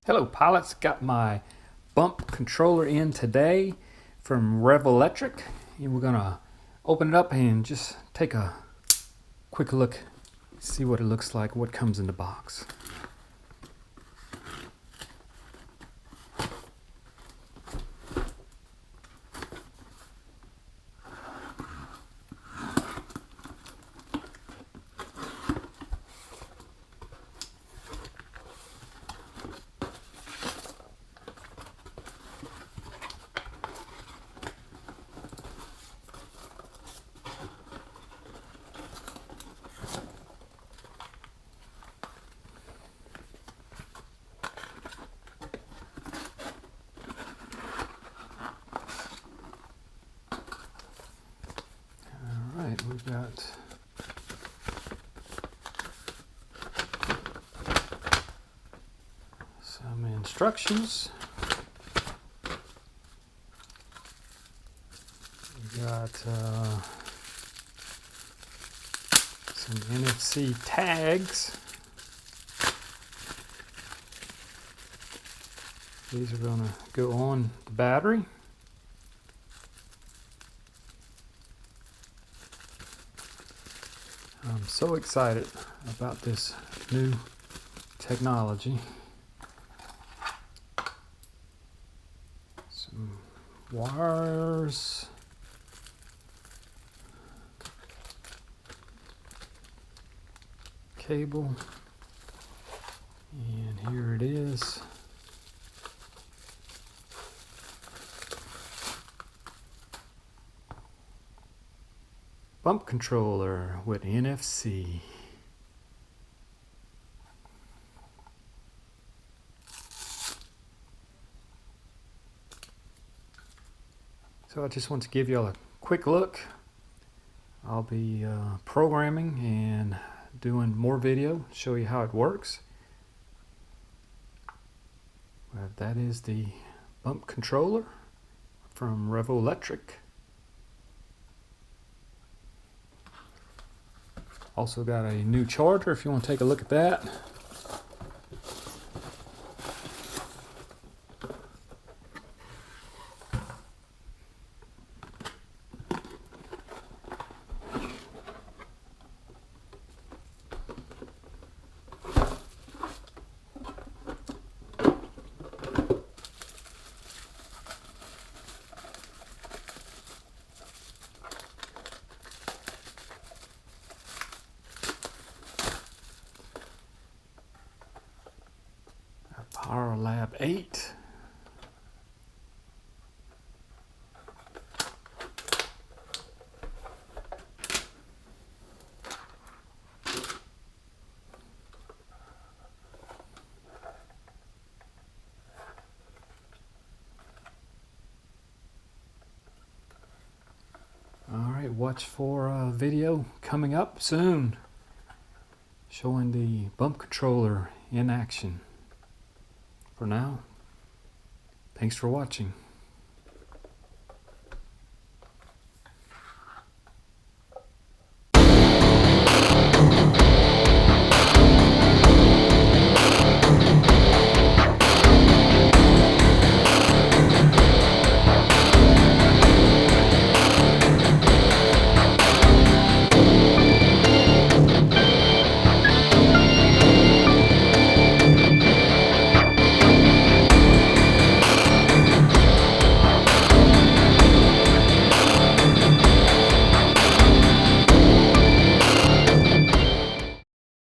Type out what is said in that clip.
Hello pilots, got my bump controller in today from Revolectrix, and we're gonna open it up and just take a quick look, see what it looks like, what comes in the box. We've got some instructions. We've got some NFC tags. These are going to go on the battery. I'm so excited about this new technology. Some wires. Cable. And here it is. Bump controller with NFC. So I just want to give you all a quick look. I'll be programming and doing more video, show you how it works. That is the bump controller from Revolectrix. Also got a new charger if you want to take a look at that. PowerLab 8. Alright, watch for a video coming up soon showing the bump controller in action. For now, thanks for watching.